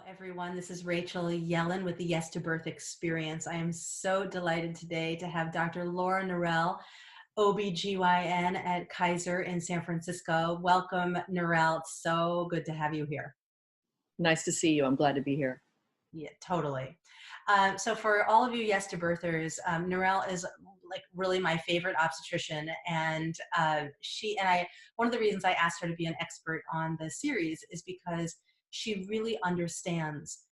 Everyone. This is Rachel Yellen with the Yes to Birth Experience. I am so delighted today to have Dr. Laura Norrell, OBGYN at Kaiser in San Francisco. Welcome, Norrell. It's so good to have you here. Nice to see you. I'm glad to be here. Yeah, totally. So for all of you Yes to Birthers, Norrell is like really my favorite obstetrician, and one of the reasons I asked her to be an expert on the series is because she really understands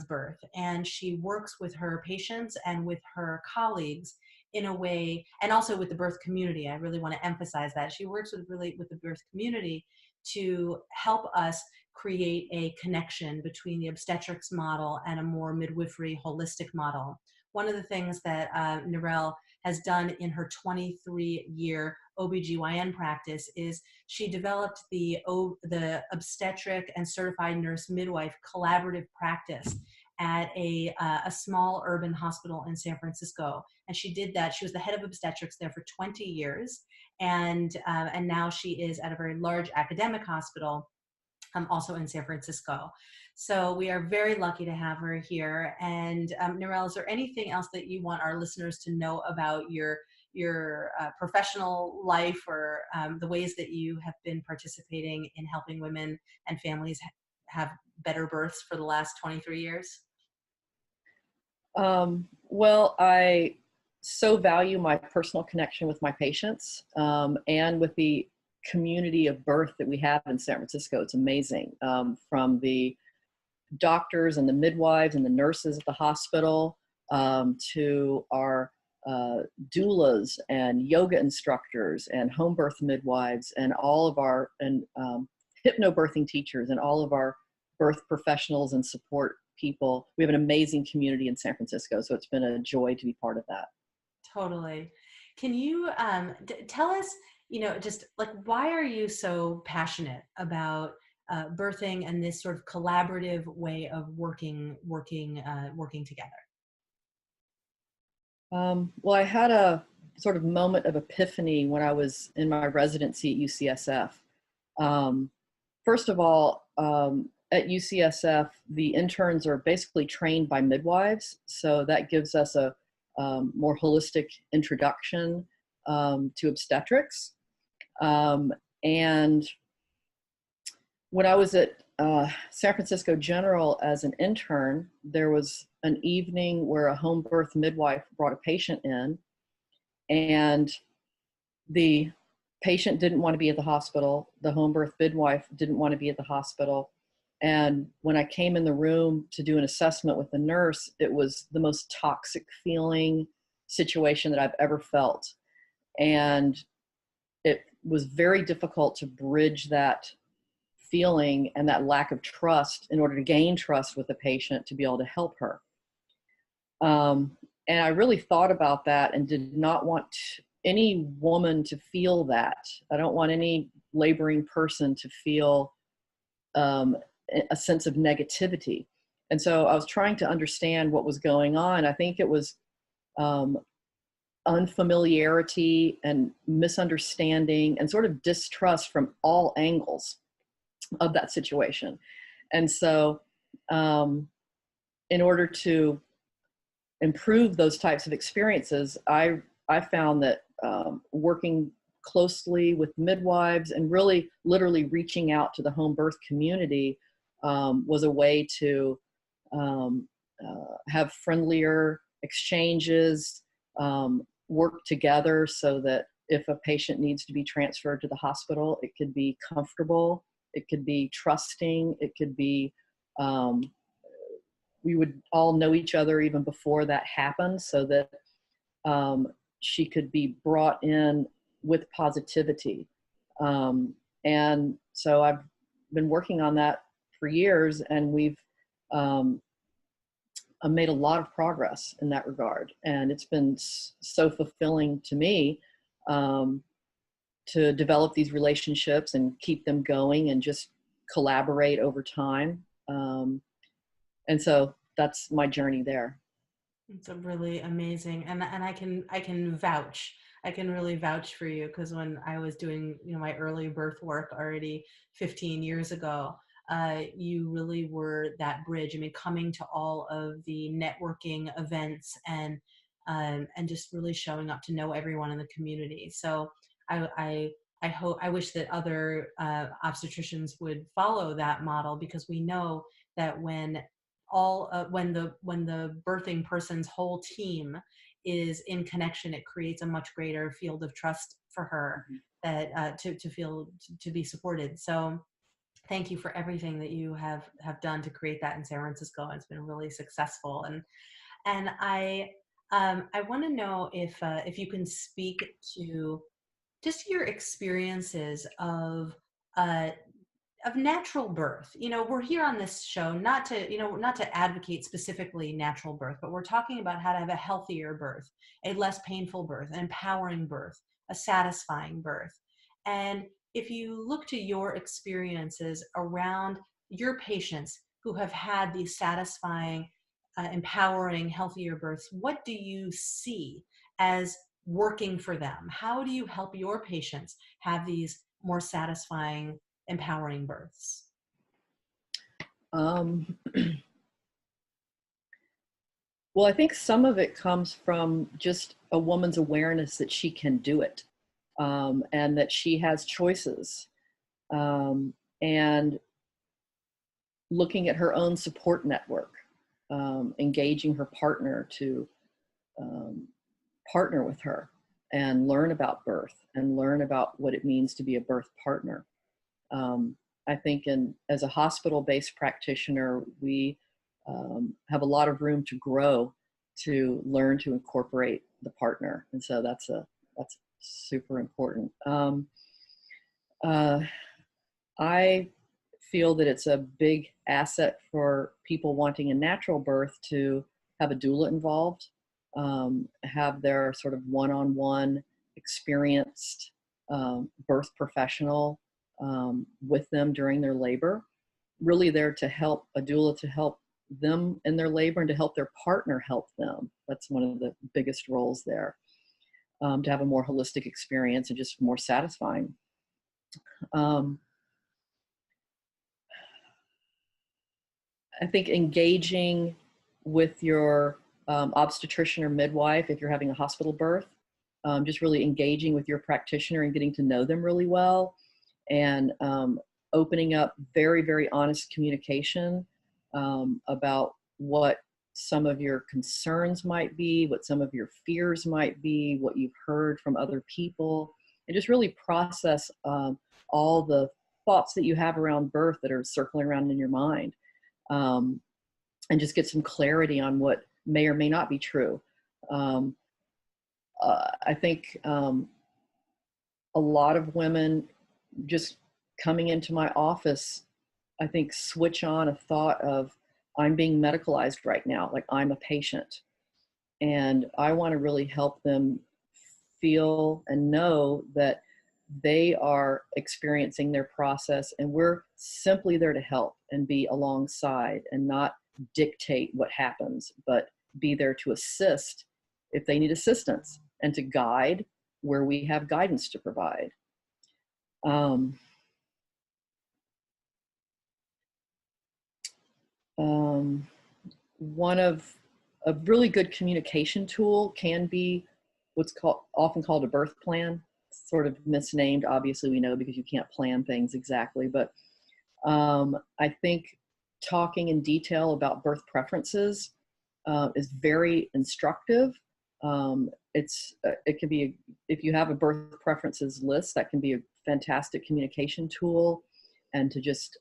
birth, and she works with her patients and with her colleagues in a way, and also with the birth community. I really want to emphasize that she works with the birth community to help us create a connection between the obstetrics model and a more midwifery holistic model. One of the things that Norrell has done in her 23-year OBGYN practice is she developed the obstetric and certified nurse midwife collaborative practice at a small urban hospital in San Francisco. And she did that. She was the head of obstetrics there for 20 years. And now she is at a very large academic hospital, also in San Francisco. So we are very lucky to have her here. And Norrell, is there anything else that you want our listeners to know about your professional life, or the ways that you have been participating in helping women and families have better births for the last 23 years? Well, I so value my personal connection with my patients and with the community of birth that we have in San Francisco. It's amazing. From the doctors and the midwives and the nurses at the hospital to our doulas and yoga instructors and home birth midwives and all of our hypnobirthing teachers and all of our birth professionals and support people. We have an amazing community in San Francisco, so it's been a joy to be part of that. Totally. Can you tell us, just like, why are you so passionate about birthing and this sort of collaborative way of working together? Well, I had a sort of moment of epiphany when I was in my residency at UCSF. First of all, at UCSF, the interns are basically trained by midwives, so that gives us a more holistic introduction to obstetrics. And when I was at San Francisco General as an intern, there was an evening where a home birth midwife brought a patient in, and the patient didn't want to be at the hospital. The home birth midwife didn't want to be at the hospital. And when I came in the room to do an assessment with the nurse, it was the most toxic feeling situation that I've ever felt. And it was very difficult to bridge that feeling and that lack of trust in order to gain trust with the patient to be able to help her. And I really thought about that and did not want any woman to feel that. I don't want any laboring person to feel a sense of negativity. And so I was trying to understand what was going on. I think it was unfamiliarity and misunderstanding and sort of distrust from all angles of that situation. And so in order to improve those types of experiences, I found that working closely with midwives and really literally reaching out to the home birth community was a way to have friendlier exchanges, work together so that if a patient needs to be transferred to the hospital, it could be comfortable, it could be trusting, it could be, we would all know each other even before that happened, so that she could be brought in with positivity. And so I've been working on that for years, and we've made a lot of progress in that regard. And it's been so fulfilling to me to develop these relationships and keep them going and just collaborate over time. And so that's my journey there. It's really amazing. And I can vouch. I can really vouch for you, because when I was doing, my early birth work already 15 years ago, you really were that bridge. I mean, coming to all of the networking events and just really showing up to know everyone in the community. So I hope, I wish that other obstetricians would follow that model, because we know that when the birthing person's whole team is in connection, it creates a much greater field of trust for her, that to feel to be supported. So thank you for everything that you have done to create that in San Francisco. It's been really successful, and I want to know if you can speak to just your experiences uh, of natural birth. You know, we're here on this show not to, not to advocate specifically natural birth, but we're talking about how to have a healthier birth, a less painful birth, an empowering birth, a satisfying birth. And if you look to your experiences around your patients who have had these satisfying, empowering, healthier births, what do you see as working for them? How do you help your patients have these more satisfying, empowering births? Um, well, I think some of it comes from just a woman's awareness that she can do it, and that she has choices, and looking at her own support network, engaging her partner to um, partner with her and learn about birth and learn about what it means to be a birth partner. Um, I think as a hospital-based practitioner, we have a lot of room to grow, to learn to incorporate the partner, and so that's super important. Uh, I feel that it's a big asset for people wanting a natural birth to have a doula involved, have their sort of one-on-one experienced birth professional with them during their labor, really there to help, a doula to help them in their labor and to help their partner help them. That's one of the biggest roles there, to have a more holistic experience and just more satisfying. Um, I think engaging with your obstetrician or midwife, if you're having a hospital birth, just really engaging with your practitioner and getting to know them really well, and opening up very, very honest communication about what some of your concerns might be, what some of your fears might be, what you've heard from other people, and just really process all the thoughts that you have around birth that are circling around in your mind, um, and just get some clarity on what may or may not be true. Um, I think a lot of women just coming into my office, I think, switch on a thought of, I'm being medicalized right now, like I'm a patient. And I want to really help them feel and know that they are experiencing their process, and we're simply there to help and be alongside and not dictate what happens, but be there to assist if they need assistance and to guide where we have guidance to provide. Um, um, one of a really good communication tool can be what's often called a birth plan. It's sort of misnamed, obviously, we know, because you can't plan things exactly, but I think talking in detail about birth preferences is very instructive. It can be, if you have a birth preferences list, that can be a fantastic communication tool, and to just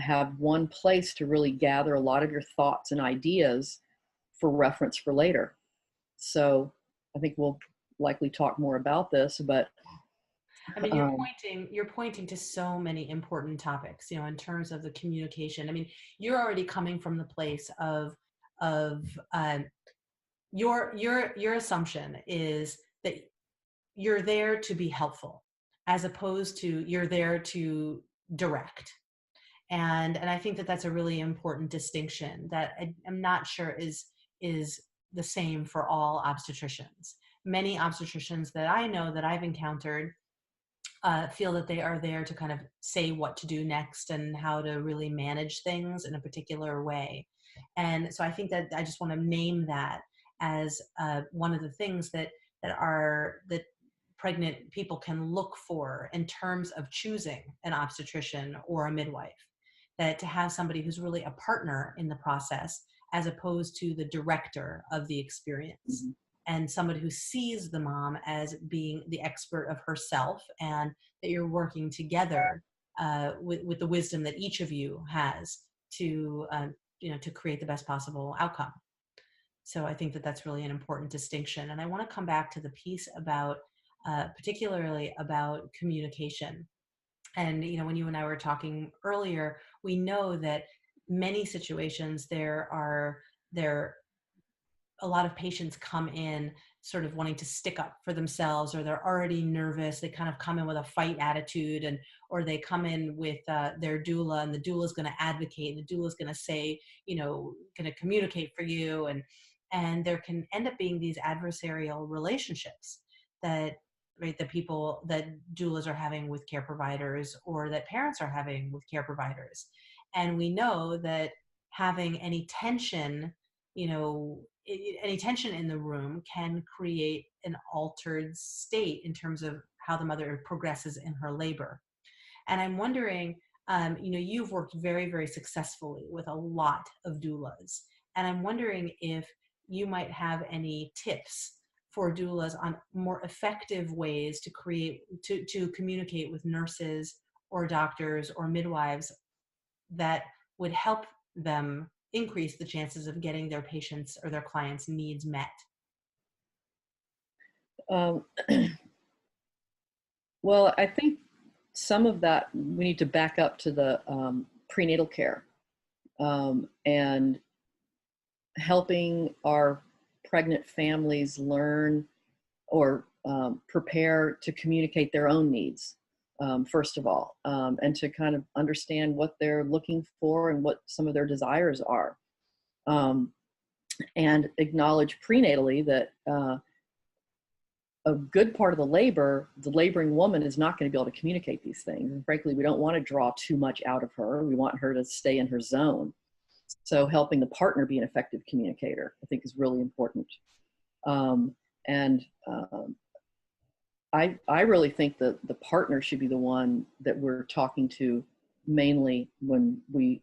have one place to really gather a lot of your thoughts and ideas for reference for later. So I think we'll likely talk more about this, but I mean, you're pointing to so many important topics, in terms of the communication. I mean, you're already coming from the place of your assumption is that you're there to be helpful, as opposed to you're there to direct. And I think that that's a really important distinction that I'm not sure is the same for all obstetricians. Many obstetricians that I know, that I've encountered, feel that they are there to kind of say what to do next and how to really manage things in a particular way. And so I think that I just want to name that as one of the things that pregnant people can look for in terms of choosing an obstetrician or a midwife. That to have somebody who's really a partner in the process as opposed to the director of the experience, Mhm. and somebody who sees the mom as being the expert of herself, and that you're working together with the wisdom that each of you has to to create the best possible outcome. So I think that that's really an important distinction. And I want to come back to the piece about particularly about communication. And when you and I were talking earlier, we know that many situations there a lot of patients come in sort of wanting to stick up for themselves, or they're already nervous. They kind of come in with a fight attitude, and or they come in with their doula, and the doula is going to advocate, and the doula is going to say, going to communicate for you, and there can end up being these adversarial relationships that right the people that doulas are having with care providers, or that parents are having with care providers. And we know that having any tension, any tension in the room can create an altered state in terms of how the mother progresses in her labor. And I'm wondering, you've worked very, very successfully with a lot of doulas. And I'm wondering if you might have any tips for doulas on more effective ways to to communicate with nurses or doctors or midwives that would help them increase the chances of getting their patients or their clients' needs met. Um, well, I think some of that we need to back up to the prenatal care, and helping our pregnant families learn or prepare to communicate their own needs, first of all, and to kind of understand what they're looking for and what some of their desires are. Um, and acknowledge prenatally that a good part of the laboring woman is not going to be able to communicate these things. And frankly, we don't want to draw too much out of her. We want her to stay in her zone. So helping the partner be an effective communicator, I think, is really important. And I really think that the partner should be the one that we're talking to mainly when we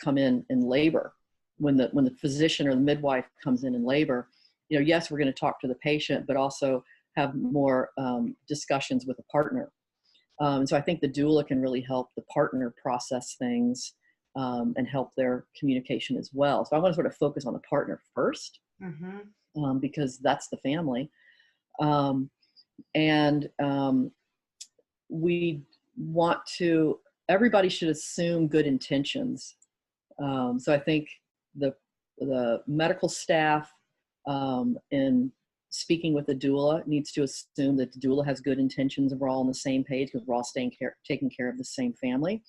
come in labor. When the physician or the midwife comes in labor, yes, we're going to talk to the patient, but also have more discussions with the partner. So I think the doula can really help the partner process things and help their communication as well. So I want to sort of focus on the partner first, because that's the family. And we want to, everybody should assume good intentions. So I think the medical staff in speaking with the doula needs to assume that the doula has good intentions and we're all on the same page because we're all taking care of the same family.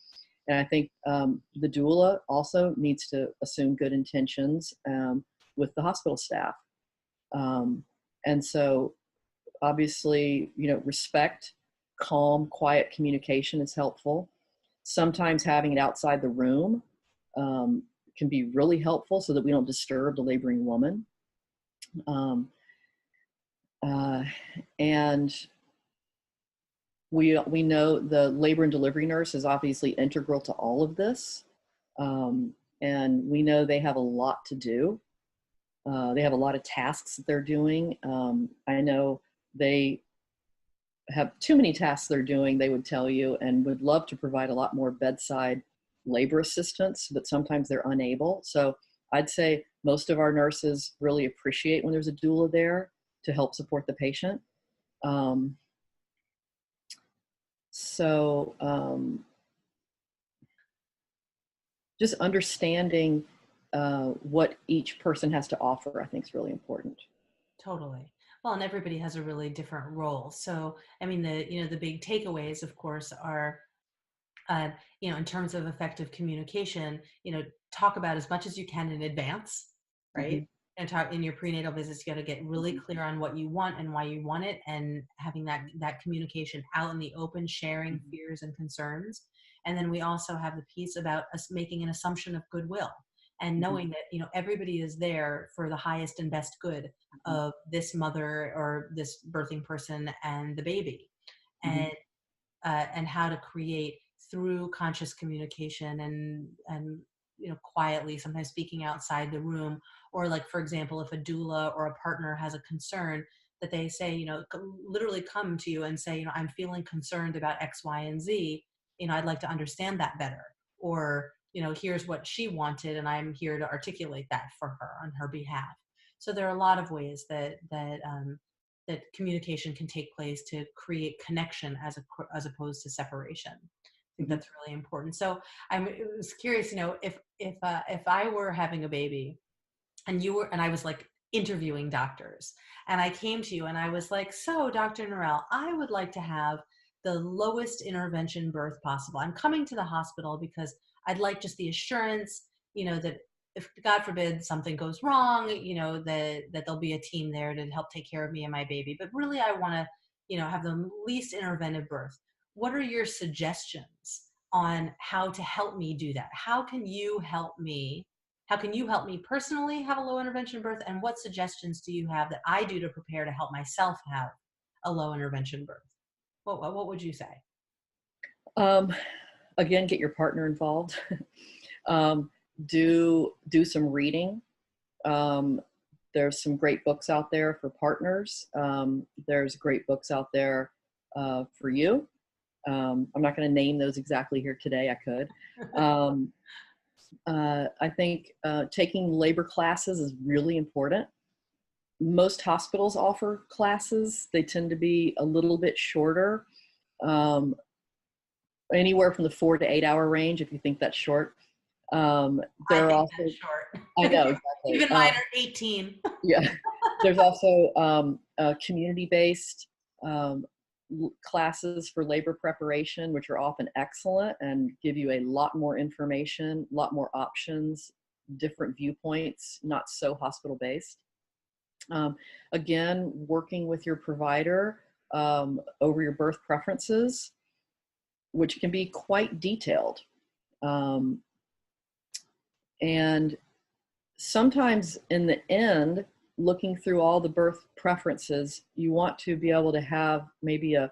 And I think the doula also needs to assume good intentions with the hospital staff. And so obviously, respect, calm, quiet communication is helpful. Sometimes having it outside the room can be really helpful so that we don't disturb the laboring woman. And we know the labor and delivery nurse is obviously integral to all of this. And we know they have a lot to do. They have a lot of tasks that they're doing. I know they have too many tasks they're doing, they would tell you, and would love to provide a lot more bedside labor assistance, but sometimes they're unable. So I'd say most of our nurses really appreciate when there's a doula there to help support the patient. Just understanding what each person has to offer, I think, is really important. Totally. Well, and everybody has a really different role. So, I mean, the big takeaways, of course, are, in terms of effective communication, talk about as much as you can in advance, right? Mm-hmm. and talk in your prenatal visits, you got to get really Mhm. clear on what you want and why you want it, and having that communication out in the open, sharing Mhm. fears and concerns. And then we also have the piece about us making an assumption of goodwill, and Mhm. knowing that, you know, everybody is there for the highest and best good Mhm. of this mother or this birthing person and the baby. Mhm. And how to create through conscious communication, and you know, quietly, sometimes speaking outside the room, or like, for example, if a doula or a partner has a concern, that they say, you know, literally come to you and say, you know, I'm feeling concerned about X, Y, and Z, you know, I'd like to understand that better, or, you know, here's what she wanted and I'm here to articulate that for her on her behalf. So there are a lot of ways that communication can take place to create connection as opposed to separation. I think Mhm. that's really important. So I was curious, you know, if I were having a baby and you were, and I was like interviewing doctors, and I came to you and I was like, so Dr. Norrell, I would like to have the lowest intervention birth possible. I'm coming to the hospital because I'd like just the assurance, you know, that if God forbid something goes wrong, you know, that there'll be a team there to help take care of me and my baby. But really, I want to, you know, have the least interventive birth. What are your suggestions on how to help me do that? How can you help me personally have a low intervention birth? And what suggestions do you have that I do to prepare to help myself have a low intervention birth? What would you say? Um, Again, get your partner involved. um, do some reading. Um, there's some great books out there for partners. There's great books out there for you. I'm not going to name those exactly here today. I could. Um, I think taking labor classes is really important. Most hospitals offer classes. They tend to be a little bit shorter, um, anywhere from the 4 to 8 hour range, if you think that's short. Um, I there are think also, that's I know short. exactly. Even mine are 18. Yeah, there's also community-based um, classes for labor preparation, which are often excellent and give you a lot more information, a lot more options, different viewpoints, not so hospital-based. Um, Again, working with your provider over your birth preferences, which can be quite detailed. Um, and sometimes in the end, looking through all the birth preferences, you want to be able to have maybe a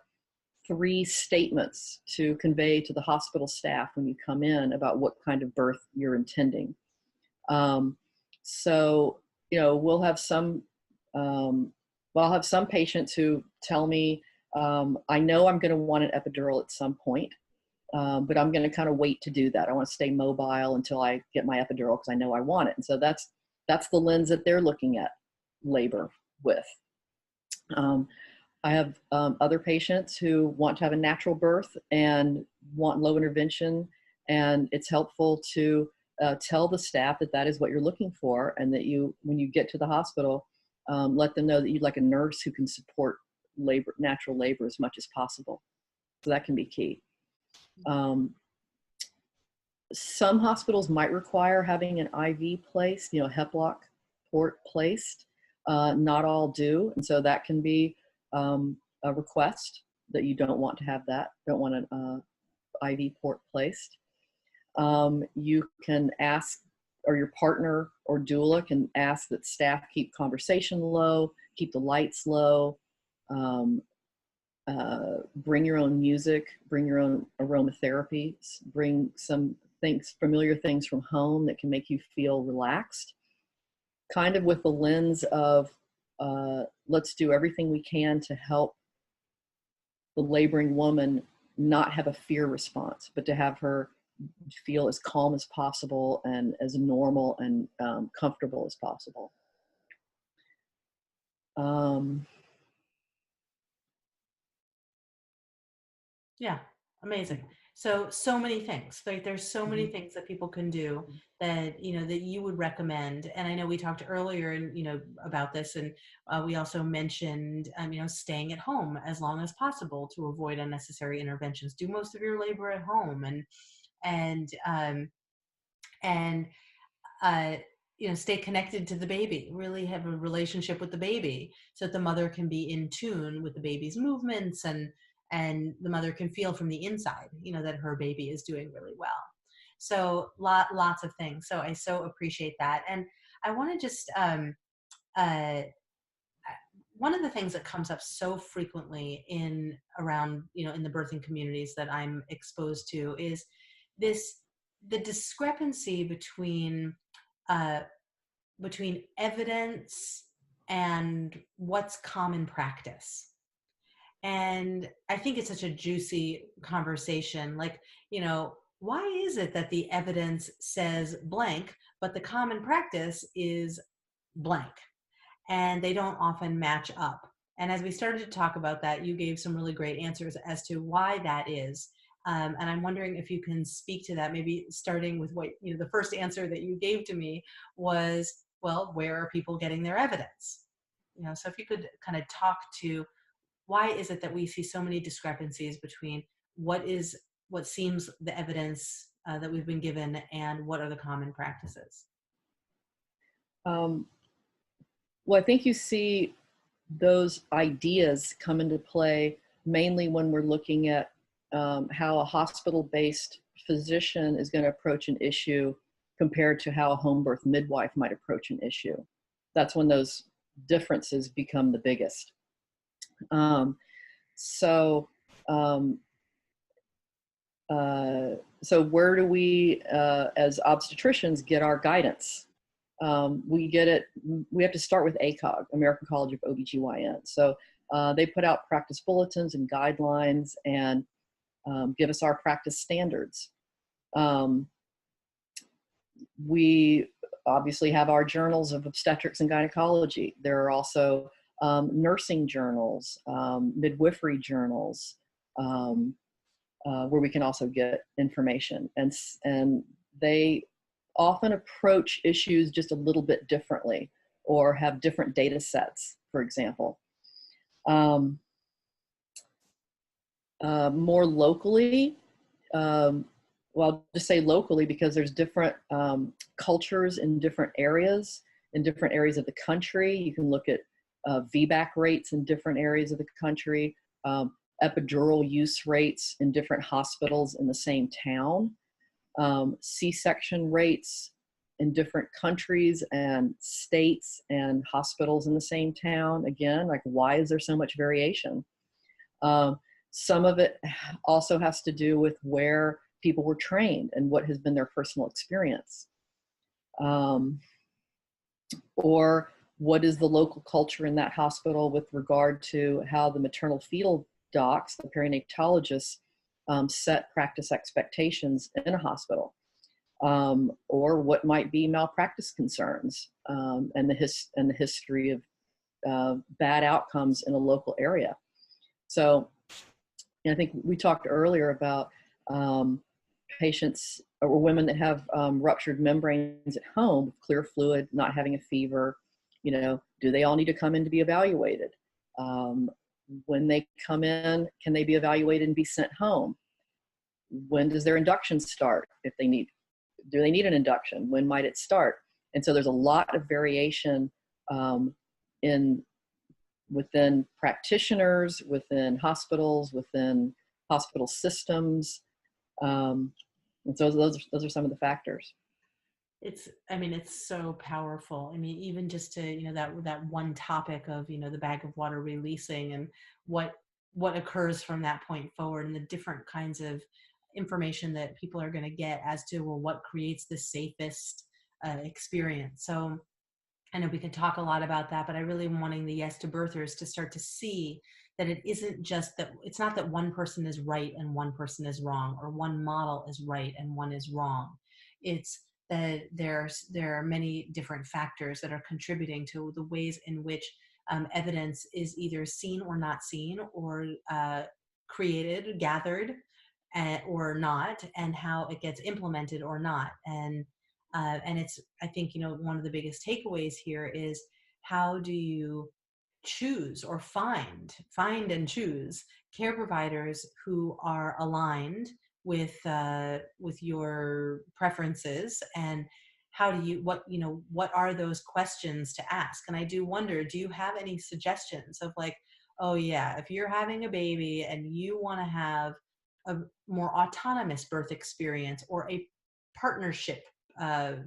3 statements to convey to the hospital staff when you come in about what kind of birth you're intending. Um, so, you know, um, I'll have some patients who tell me, I know I'm going to want an epidural at some point, but I'm going to kind of wait to do that. I want to stay mobile until I get my epidural because I know I want it. And so that's the lens that they're looking at labor with. Um, I have other patients who want to have a natural birth and want low intervention, and it's helpful to tell the staff that that is what you're looking for, and that you, when you get to the hospital, let them know that you'd like a nurse who can support natural labor as much as possible. So that can be key. Um, some hospitals might require having an IV placed, you know, Heplock port placed. Not all do, and so that can be a request that you don't want to have that, don't want an IV port placed. You can ask, or your partner or doula can ask that staff keep conversation low, keep the lights low, um, bring your own music, bring your own aromatherapy, bring some things, familiar things from home that can make you feel relaxed, kind of with the lens of let's do everything we can to help the laboring woman not have a fear response, but to have her feel as calm as possible and as normal and comfortable as possible. Um, Yeah, amazing. So many things. Like there's so many mhm, things that people can do that, you know, that you would recommend. And I know we talked earlier, and you know, about this, and we also mentioned, you know, staying at home as long as possible to avoid unnecessary interventions. Do most of your labor at home, and and um, and uh, stay connected to the baby, really have a relationship with the baby, so that the mother can be in tune with the baby's movements, and the mother can feel from the inside, that her baby is doing really well. So lots of things. So I so appreciate that. And I want to just uh, one of the things that comes up so frequently in around, in the birthing communities that I'm exposed to is this the discrepancy uh, between evidence and what's common practice. And I think it's such a juicy conversation. Like, why is it that the evidence says blank, but the common practice is blank? And they don't often match up. And as we started to talk about that, you gave some really great answers as to why that is. And I'm wondering if you can speak to that, maybe starting with what, the first answer that you gave to me was, well, where are people getting their evidence? So if you could kind of talk to why is it that we see so many discrepancies between what seems the evidence that we've been given and what are the common practices? Um, well, I think you see those ideas come into play mainly when we're looking at how a hospital-based physician is going to approach an issue compared to how a home birth midwife might approach an issue. That's when those differences become the biggest. Um, so, um, so where do we, as obstetricians, get our guidance? We have to start with ACOG, American College of OBGYN. So they put out practice bulletins and guidelines and give us our practice standards. We obviously have our journals of obstetrics and gynecology. There are also nursing journals, midwifery journals, where we can also get information. And they often approach issues just a little bit differently or have different data sets, for example. More locally, well, I'll just say locally because there's different cultures in different areas of the country. You can look at VBAC rates in different areas of the country, epidural use rates in different hospitals in the same town, C-section rates in different countries and states and hospitals in the same town. Again, like, why is there so much variation? Some of it also has to do with where people were trained and what has been their personal experience. Or what is the local culture in that hospital with regard to how the maternal fetal docs, the perinatologists, set practice expectations in a hospital. Or what might be malpractice concerns and the history of bad outcomes in a local area. So I think we talked earlier about patients or women that have ruptured membranes at home, clear fluid, not having a fever. Do they all need to come in to be evaluated? When they come in, can they be evaluated and be sent home? When does their induction start? Do they need an induction? When might it start? And so there's a lot of variation within practitioners, within hospitals, within hospital systems. And so those are some of the factors. It's so powerful. Even just to, that one topic of, the bag of water releasing and what occurs from that point forward, and the different kinds of information that people are going to get as to, well, what creates the safest experience. So I know we could talk a lot about that, but I really am wanting the Yes to Birthers to start to see that it isn't just that, it's not that one person is right and one person is wrong, or one model is right and one is wrong. It's that there are many different factors that are contributing to the ways in which evidence is either seen or not seen, or created, gathered, or not, and how it gets implemented or not. And it's, I think, one of the biggest takeaways here is, how do you choose or find and choose care providers who are aligned with your preferences, and how do you, what are those questions to ask? And I do wonder, do you have any suggestions of like, oh yeah, if you're having a baby and you want to have a more autonomous birth experience, or a partnership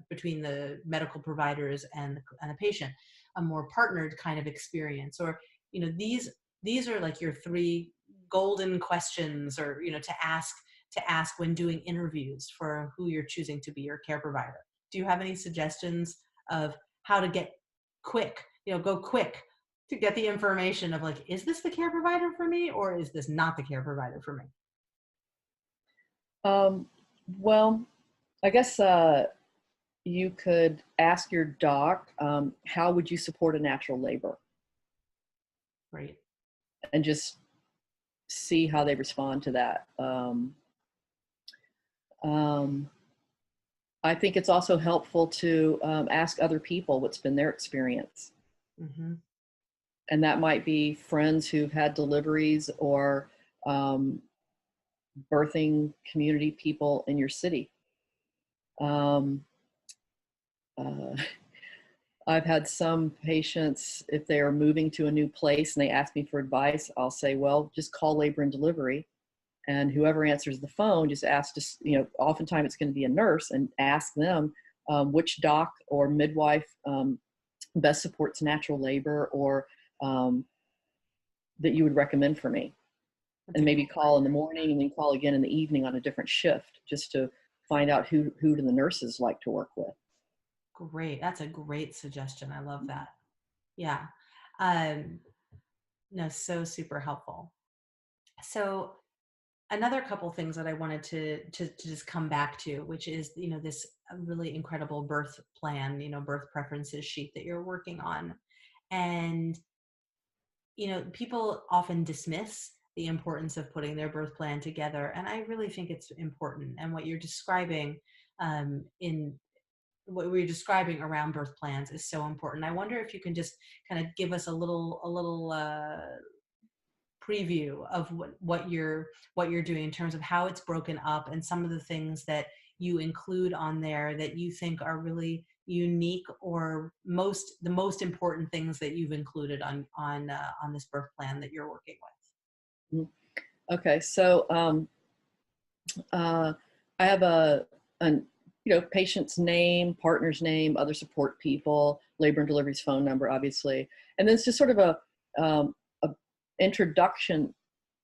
between the medical providers and the patient, a more partnered kind of experience, or these are like your three golden questions, or to ask when doing interviews for who you're choosing to be your care provider. Do you have any suggestions of how to get quick, go quick to get the information of like, is this the care provider for me, or is this not the care provider for me? Um, well, I guess you could ask your doc, how would you support a natural labor? Right. And just see how they respond to that. Um, I think it's also helpful to ask other people what's been their experience. Mm-hmm. And that might be friends who've had deliveries, or birthing community people in your city. Um, uh, I've had some patients, if they are moving to a new place and they ask me for advice, I'll say, well, just call labor and delivery. And whoever answers the phone, just ask, oftentimes it's going to be a nurse, and ask them which doc or midwife best supports natural labor, or that you would recommend for me. That's And a maybe call in the morning and then call again in the evening on a different shift, just to find out who do the nurses like to work with. great. That's a great suggestion. I love that. Yeah. Um, no, so super helpful. So another couple things that I wanted to just come back to, which is, this really incredible birth plan, birth preferences sheet that you're working on. And, people often dismiss the importance of putting their birth plan together. And I really think it's important. And what you're describing in what we're describing around birth plans is so important. I wonder if you can just kind of give us a little preview of what you're doing in terms of how it's broken up, and some of the things that you include on there that you think are really unique, or the most important things that you've included on this birth plan that you're working with. Okay, so I have an patient's name, partner's name, other support people, labor and delivery's phone number, obviously, and then it's just sort of a introduction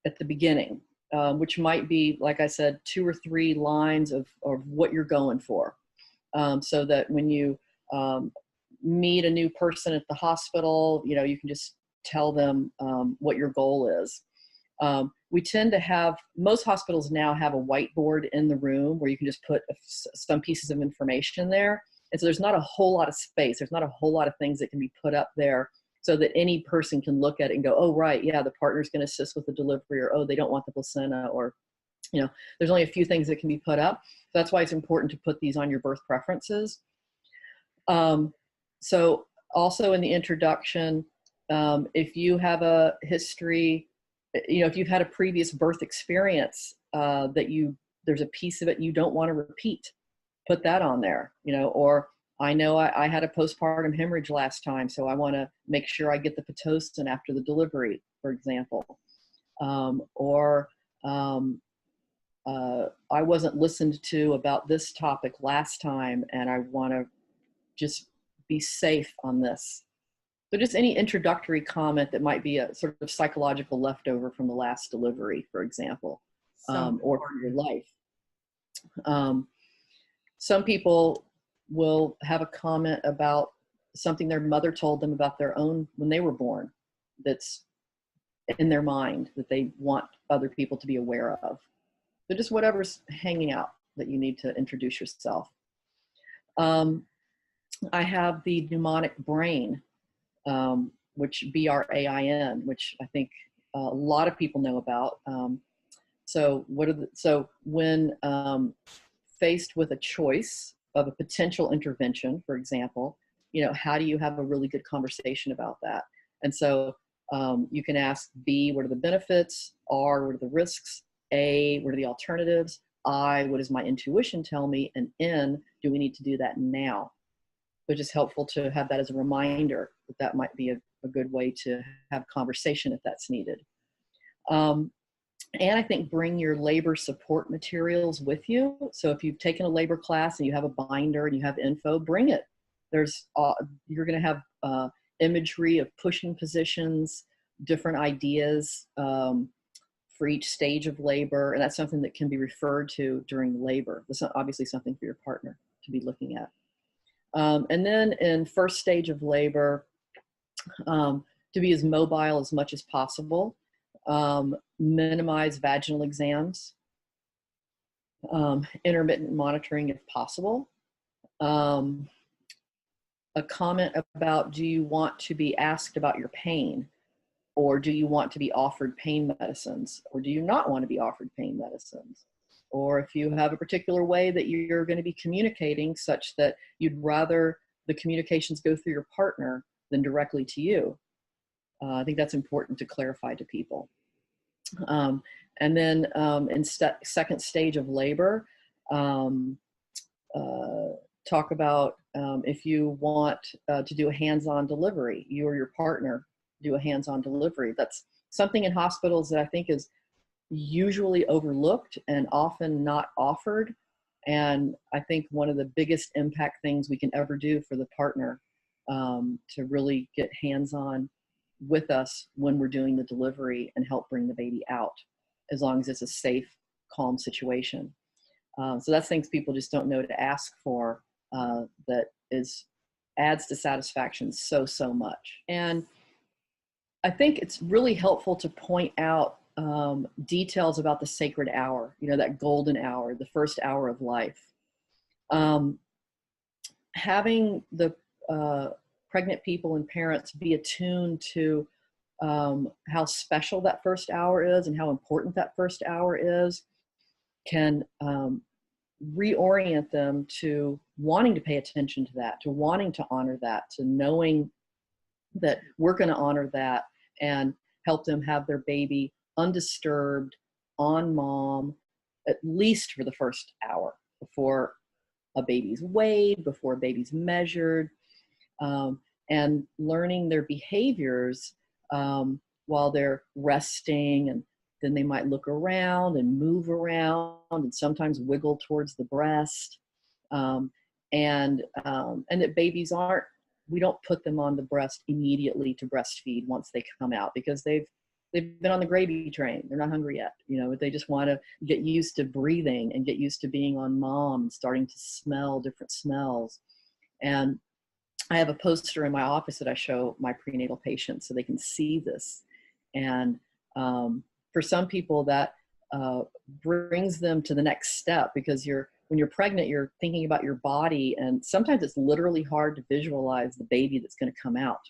at the beginning, which might be, like I said, 2 or 3 lines of what you're going for, so that when you meet a new person at the hospital, you can just tell them what your goal is. We tend to have, most hospitals now have a whiteboard in the room where you can just put some pieces of information there. And so there's not a whole lot of space. There's not a whole lot of things that can be put up there, so that any person can look at it and go, oh, right, yeah, the partner's going to assist with the delivery, or, oh, they don't want the placenta, or, there's only a few things that can be put up. So that's why it's important to put these on your birth preferences. So also in the introduction, if you have a history, if you've had a previous birth experience, there's a piece of it you don't want to repeat, put that on there, or I know I had a postpartum hemorrhage last time, so I want to make sure I get the Pitocin after the delivery, for example. I wasn't listened to about this topic last time, and I want to just be safe on this. So just any introductory comment that might be a sort of psychological leftover from the last delivery, for example, or from your life. Some people will have a comment about something their mother told them about their own when they were born, that's in their mind, that they want other people to be aware of. So just whatever's hanging out that you need to introduce yourself. I have the mnemonic BRAIN, which BRAIN, which I think a lot of people know about. So when faced with a choice of a potential intervention, for example, how do you have a really good conversation about that? And so you can ask B, what are the benefits? R, what are the risks? A, what are the alternatives? I, what does my intuition tell me? And N, do we need to do that now? Which is helpful to have that as a reminder that that might be a good way to have conversation if that's needed. And I think bring your labor support materials with you. So if you've taken a labor class and you have a binder and you have info, bring it. There's you're going to have imagery of pushing positions, different ideas for each stage of labor, and that's something that can be referred to during labor. That's obviously something for your partner to be looking at. And then in first stage of labor, to be as mobile as much as possible. Minimize vaginal exams, intermittent monitoring if possible. A comment about, do you want to be asked about your pain? Or do you want to be offered pain medicines? Or do you not want to be offered pain medicines? Or if you have a particular way that you're going to be communicating such that you'd rather the communications go through your partner than directly to you. I think that's important to clarify to people. And then in second stage of labor, talk about if you want to do a hands-on delivery, you or your partner do a hands-on delivery. That's something in hospitals that I think is usually overlooked and often not offered. And I think one of the biggest impact things we can ever do for the partner to really get hands-on with us when we're doing the delivery and help bring the baby out, as long as it's a safe, calm situation. So that's things people just don't know to ask for that adds to satisfaction so much. And I think it's really helpful to point out details about the sacred hour, that golden hour, the first hour of life. Having the pregnant people and parents be attuned to how special that first hour is and how important that first hour is can reorient them to wanting to pay attention to that, to wanting to honor that, to knowing that we're going to honor that and help them have their baby undisturbed on mom, at least for the first hour before a baby's weighed, before a baby's measured, and learning their behaviors while they're resting, and then they might look around and move around and sometimes wiggle towards the breast. And that babies we don't put them on the breast immediately to breastfeed once they come out, because they've been on the gravy train. They're not hungry yet. They just want to get used to breathing and get used to being on mom and starting to smell different smells. And I have a poster in my office that I show my prenatal patients so they can see this. And for some people that brings them to the next step, because when you're pregnant, you're thinking about your body, and sometimes it's literally hard to visualize the baby that's going to come out.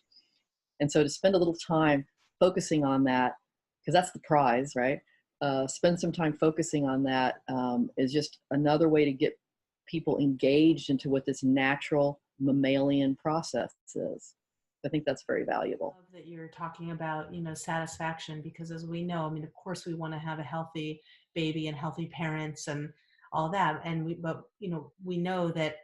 And so to spend a little time focusing on that, because that's the prize, right? Spend some time focusing on that is just another way to get people engaged into what this natural mammalian process is. I think that's very valuable. I love that you're talking about, satisfaction, because as we know, of course we want to have a healthy baby and healthy parents and all that. But we know that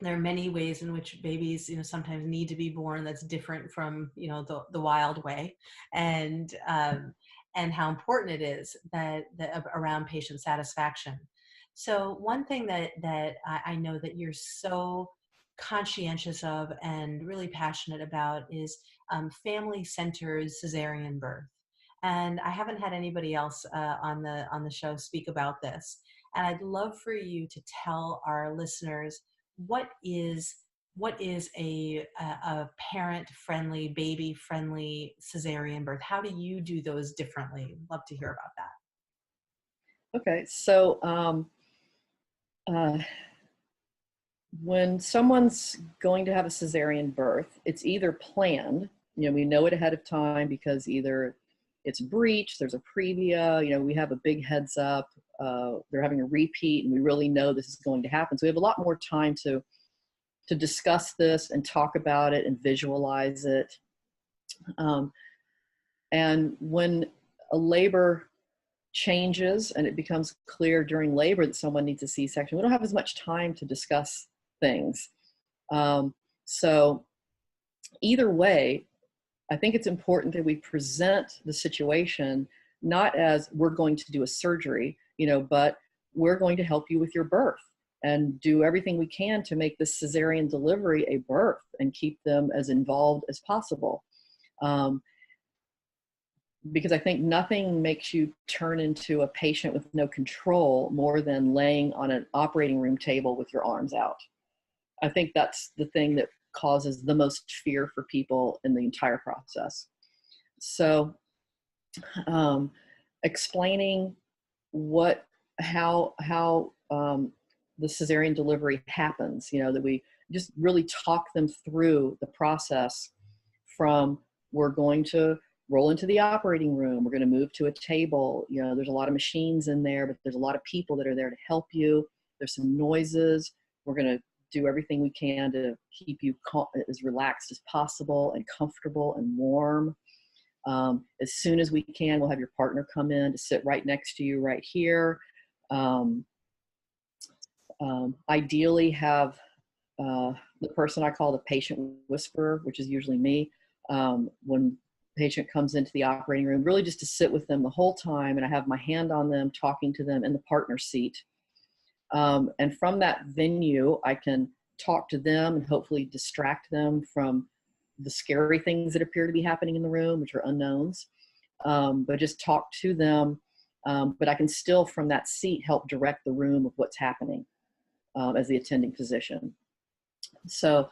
there are many ways in which babies, sometimes need to be born that's different from, the wild way, and how important it is that around patient satisfaction. So one thing that I know that you're so conscientious of and really passionate about is family-centered cesarean birth. And I haven't had anybody else on the show speak about this. And I'd love for you to tell our listeners what is a parent-friendly, baby-friendly cesarean birth. How do you do those differently? Love to hear about that. Okay, so when someone's going to have a cesarean birth, it's either planned, we know it ahead of time because either it's breech, there's a previa, we have a big heads up, they're having a repeat, and we really know this is going to happen. So we have a lot more time to discuss this and talk about it and visualize it. And when a labor changes and it becomes clear during labor that someone needs a C-section, we don't have as much time to discuss things. So either way, I think it's important that we present the situation not as we're going to do a surgery, but we're going to help you with your birth and do everything we can to make this cesarean delivery a birth and keep them as involved as possible. Because I think nothing makes you turn into a patient with no control more than laying on an operating room table with your arms out. I think that's the thing that causes the most fear for people in the entire process. So explaining how the cesarean delivery happens, that we just really talk them through the process from we're going to roll into the operating room, we're going to move to a table, there's a lot of machines in there, but there's a lot of people that are there to help you. There's some noises. We're going to do everything we can to keep you as relaxed as possible and comfortable and warm. As soon as we can, we'll have your partner come in to sit right next to you right here. Ideally have the person I call the patient whisperer, which is usually me, when patient comes into the operating room, really just to sit with them the whole time, and I have my hand on them, talking to them in the partner seat. And from that venue, I can talk to them and hopefully distract them from the scary things that appear to be happening in the room, which are unknowns, but just talk to them. But I can still, from that seat, help direct the room of what's happening as the attending physician. So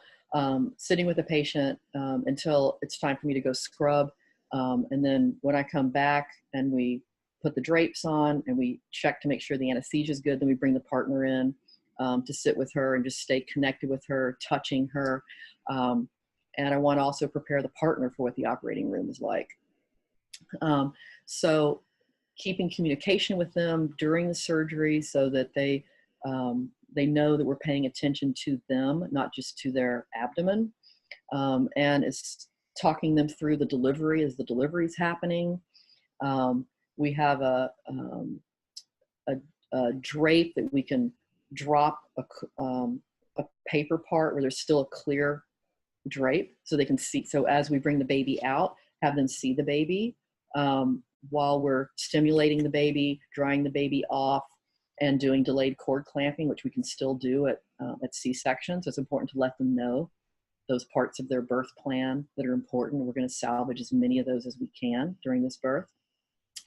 sitting with the patient until it's time for me to go scrub. And then when I come back and we put the drapes on and we check to make sure the anesthesia is good, then we bring the partner in to sit with her and just stay connected with her, touching her. And I want to also prepare the partner for what the operating room is like. So keeping communication with them during the surgery so that they know that we're paying attention to them, not just to their abdomen. And it's talking them through the delivery as the delivery is happening. We have a drape that we can drop a paper part where there's still a clear drape so they can see. So as we bring the baby out, have them see the baby while we're stimulating the baby, drying the baby off, and doing delayed cord clamping, which we can still do at C-section. So it's important to let them know those parts of their birth plan that are important. We're going to salvage as many of those as we can during this birth.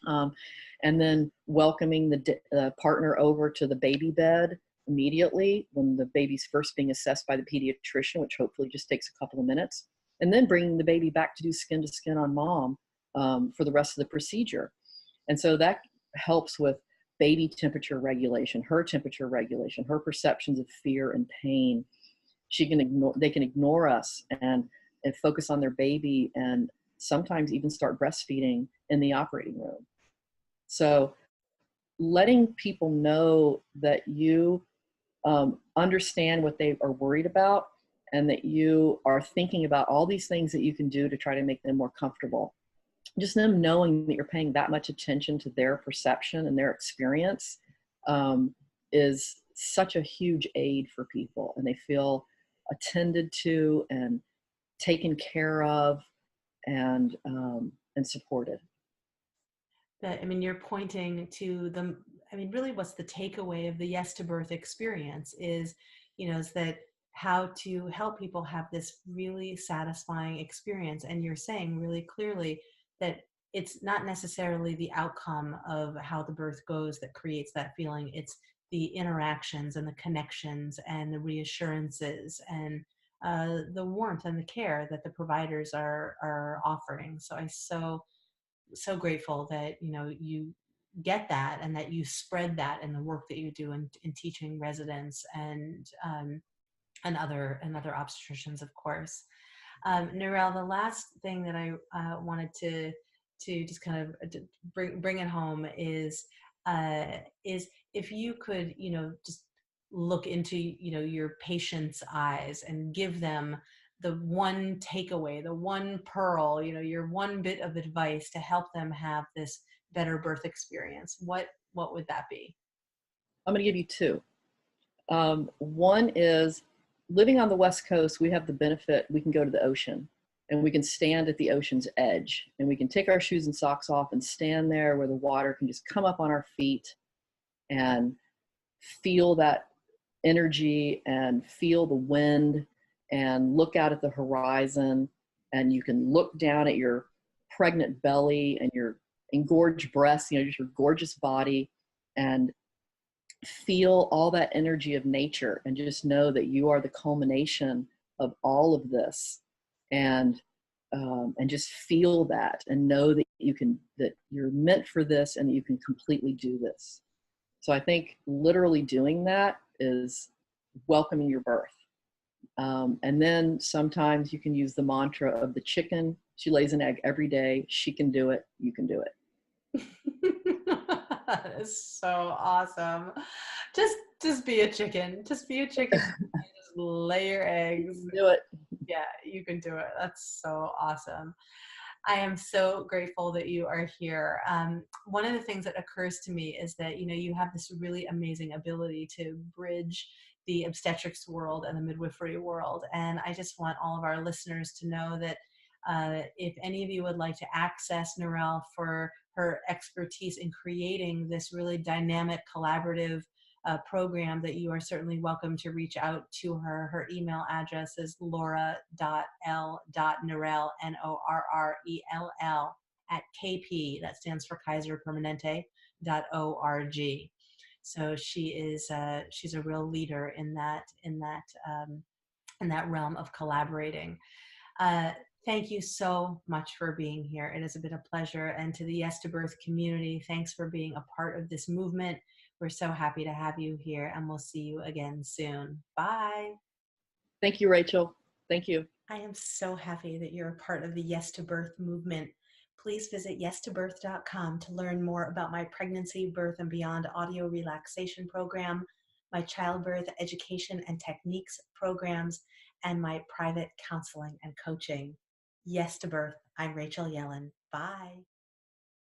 And then welcoming the partner over to the baby bed immediately when the baby's first being assessed by the pediatrician, which hopefully just takes a couple of minutes, and then bringing the baby back to do skin to skin on mom for the rest of the procedure. And so that helps with baby temperature regulation, her temperature regulation, her perceptions of fear and pain. They can ignore us and focus on their baby and sometimes even start breastfeeding in the operating room. So letting people know that you understand what they are worried about and that you are thinking about all these things that you can do to try to make them more comfortable. Just them knowing that you're paying that much attention to their perception and their experience is such a huge aid for people, and they feel attended to and taken care of and supported. You're pointing to really what's the takeaway of the Yes to Birth experience is that how to help people have this really satisfying experience. And you're saying really clearly that it's not necessarily the outcome of how the birth goes that creates that feeling. It's the interactions and the connections and the reassurances and the warmth and the care that the providers are offering. So I'm so grateful that you get that and that you spread that in the work that you do in teaching residents and other obstetricians, of course. Norrell, the last thing that I wanted to just kind of bring it home is if you could just look into your patient's eyes and give them the one takeaway, the one pearl, your one bit of advice to help them have this better birth experience, what would that be? I'm going to give you two. One is living on the West Coast, we have the benefit, we can go to the ocean and we can stand at the ocean's edge and we can take our shoes and socks off and stand there where the water can just come up on our feet and feel that energy and feel the wind and look out at the horizon. And you can look down at your pregnant belly and your engorged breasts, just your gorgeous body, and feel all that energy of nature and just know that you are the culmination of all of this, and just feel that and know that that you're meant for this and that you can completely do this. So I think literally doing that is welcoming your birth. And then sometimes you can use the mantra of the chicken. She lays an egg every day. She can do it. You can do it. That is so awesome. Just be a chicken. Just be a chicken. Just lay your eggs. Do it. Yeah, you can do it. That's so awesome. I am so grateful that you are here. One of the things that occurs to me is that, you have this really amazing ability to bridge the obstetrics world and the midwifery world. And I just want all of our listeners to know that if any of you would like to access Norrell for her expertise in creating this really dynamic, collaborative program, that you are certainly welcome to reach out to her. Her email address is laura.l.norrell, Norrell, at KP, that stands for Kaiser Permanente.org. So she's a real leader in that realm of collaborating. Thank you so much for being here. It has been a pleasure. And to the Yes to Birth community, thanks for being a part of this movement. We're so happy to have you here, and we'll see you again soon. Bye. Thank you, Rachel. Thank you. I am so happy that you're a part of the Yes to Birth movement. Please visit yestobirth.com to learn more about my pregnancy, birth, and beyond audio relaxation program, my childbirth education and techniques programs, and my private counseling and coaching. Yes to Birth. I'm Rachel Yellen. Bye.